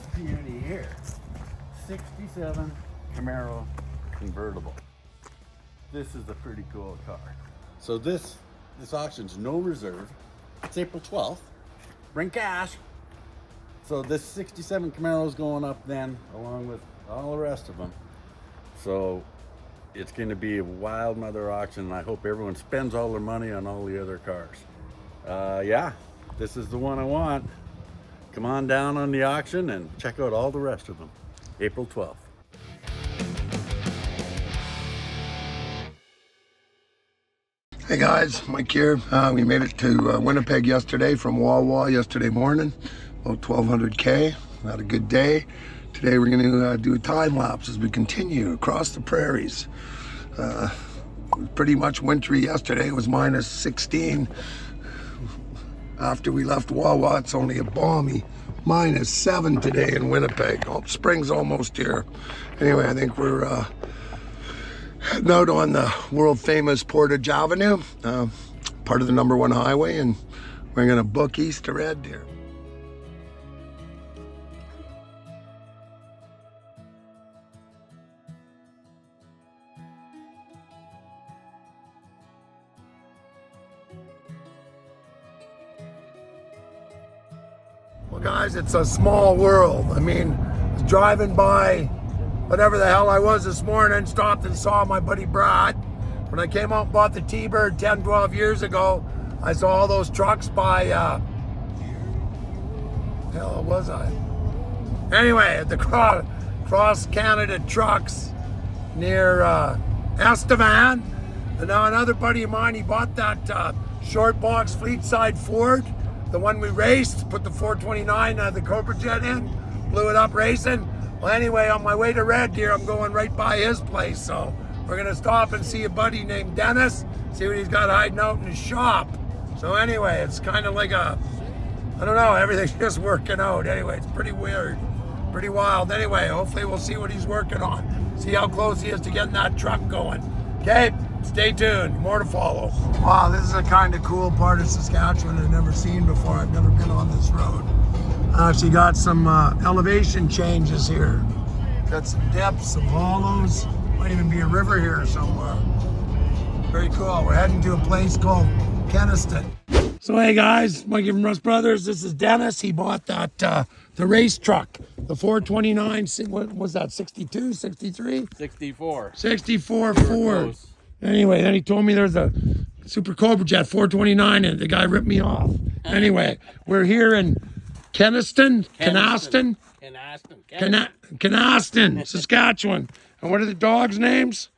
this beauty here. 67 Camaro convertible. This is a pretty cool car. So this auction's no reserve. It's April 12th. Bring cash. So this 67 Camaro is going up then, along with all the rest of them. So it's going to be a wild mother auction, and I hope everyone spends all their money on all the other cars. Yeah, this is the one I want. Come on down on the auction and check out all the rest of them. April 12th. Hey guys, Mike here. We made it to Winnipeg yesterday from Wawa yesterday morning, about 1200K. Had a good day. Today we're going to do a time lapse as we continue across the prairies. It was pretty much wintry yesterday. It was minus 16. After we left Wawa, it's only a balmy minus 7 today in Winnipeg. Oh, spring's almost here. Anyway, I think we're heading out on the world famous Portage Avenue, part of the #1 highway, and we're gonna book east to Red Deer. Well guys, it's a small world. I mean, I was driving by whatever the hell I was this morning, stopped and saw my buddy Brad. When I came out and bought the T-Bird 10, 12 years ago, I saw all those trucks by, hell was I? Anyway, at the Cross Canada Trucks near Estevan. And now another buddy of mine, he bought that short box Fleetside Ford, the one we raced, put the 429 the Cobra Jet in, blew it up racing. Well, anyway, on my way to Red Deer, I'm going right by his place. So we're gonna stop and see a buddy named Dennis, see what he's got hiding out in his shop. So anyway, it's kind of like I don't know, everything's just working out. Anyway, it's pretty weird, pretty wild. Anyway, hopefully we'll see what he's working on. See how close he is to getting that truck going. Okay, stay tuned, more to follow. Wow, this is a kind of cool part of Saskatchewan I've never seen before. I've never been on this road. Actually got some elevation changes here. Got some dips, some hollows. Might even be a river here somewhere. Very cool. We're heading to a place called Keniston. So hey guys, Mikey from Rust Brothers. This is Dennis. He bought that the race truck, the 429. What was that? 62, 63? 64. 64 Ford. Anyway, then he told me there's a Super Cobra Jet 429 and the guy ripped me off. Anyway, we're here in Keniston, Saskatchewan. And what are the dogs' names?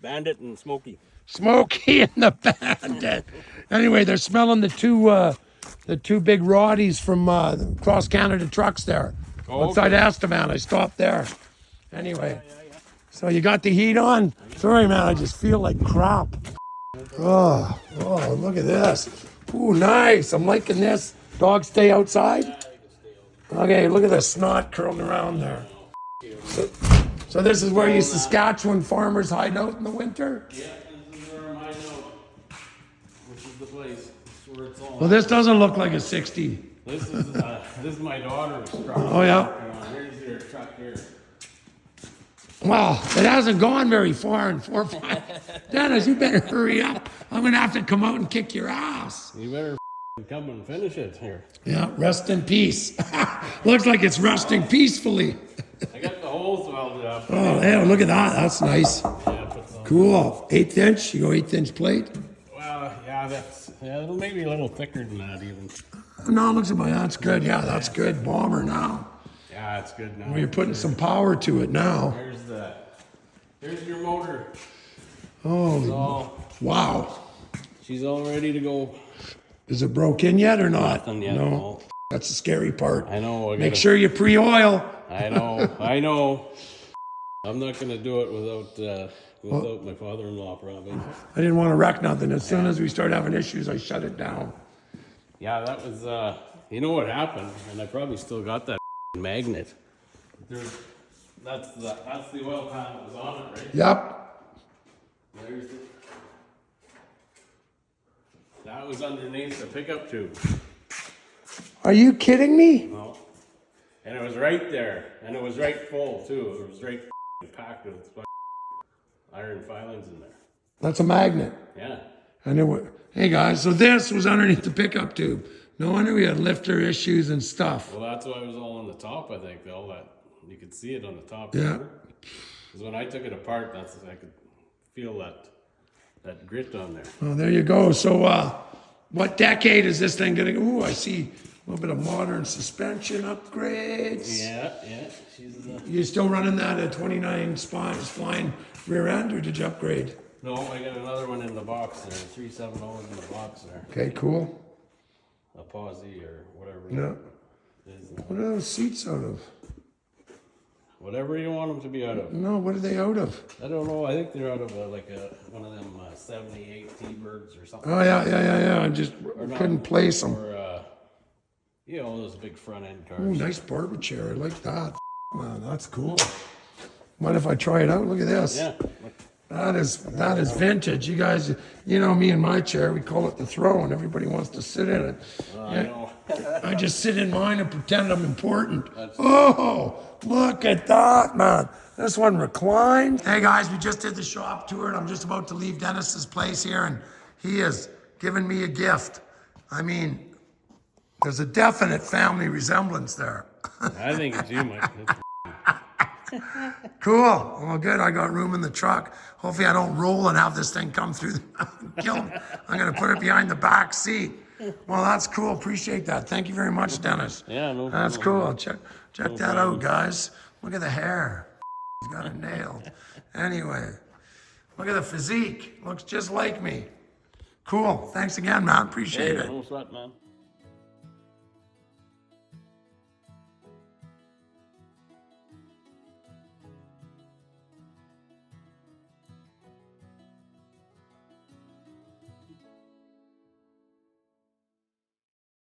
Bandit and Smokey. Smokey and the Bandit. Anyway, they're smelling the two big Roddies from Cross Canada Trucks there. Outside Estevan. I stopped there. Anyway, so you got the heat on? Sorry, man, I just feel like crap. Oh, look at this. Ooh, nice. I'm liking this. Dogs stay outside? Okay, look at the snot curling around there. So this is where you Saskatchewan farmers hide out in the winter? Yeah, this is where I'm hiding out. This is the place. This is where it's all. Well, this doesn't look like a 60. This is my daughter's truck. Oh, yeah. Here's their truck here. Wow, it hasn't gone very far in 4 or 5. Dennis, you better hurry up. I'm going to have to come out and kick your ass. You better come and finish it here. Yeah, rest in peace. Looks like it's resting peacefully. I got the holes welded up. Oh, yeah, look at that. That's nice. Cool. 1/8 inch? You go 1/8 inch plate? Well, yeah, maybe a little thicker than that even. No, it looks about, that's good. Yeah, that's good. Bomber now. Yeah, it's good now. Well, you're putting some power to it now. Here's your motor. Oh, wow. She's all ready to go. Is it broke in yet or not? Nothing yet. No. That's the scary part. I know. Make sure you pre-oil. I know. I'm not going to do it without my father-in-law, probably. I didn't want to wreck nothing. As soon as we start having issues, I shut it down. Yeah, that was, you know what happened, and I probably still got that magnet. That's the oil pan that was on it, right? Yep. There's the, that was underneath the pickup tube. Are you kidding me? No. And it was right there. And it was right full, too. It was right packed with iron filings in there. That's a magnet. Yeah. And it was, hey guys, so this was underneath the pickup tube. No wonder we had lifter issues and stuff. Well, that's why it was all on the top, I think. All that, you could see it on the top. Yeah. Because when I took it apart, I could feel that grit on there. Oh, there you go. So what decade is this thing gonna, ooh, I see a little bit of modern suspension upgrades. Yeah. She's You still running that at 29 spline rear end, or did you upgrade? No, I got another one in the box there. 370s in the box there. Okay, cool. A Pawsey or whatever. Yeah. It is. What are those seats out of? Whatever you want them to be out of. No, what are they out of? I don't know. I think they're out of one of them 78 T-birds or something. Oh, yeah. I just couldn't place them. Or, those big front end cars. Ooh, nice barber chair. I like that. Man, that's cool. Mind if I try it out? Look at this. Yeah. That is vintage. You guys, you know me and my chair, we call it the throne. Everybody wants to sit in it. I know. I just sit in mine and pretend I'm important. Oh, look at that, man. This one reclined. Hey guys, we just did the shop tour and I'm just about to leave Dennis's place here and he has given me a gift. I mean, there's a definite family resemblance there. I think it's you, Mike. Cool. Well, good. I got room in the truck. Hopefully I don't roll and have this thing come through and kill me. I'm going to put it behind the back seat. Well, that's cool. Appreciate that. Thank you very much, Dennis. Yeah, no That's problem. cool. Check that out, guys. Look at the hair. He's got it nailed. Anyway, look at the physique. Looks just like me. Cool. Thanks again, man. Appreciate it. No sweat, man.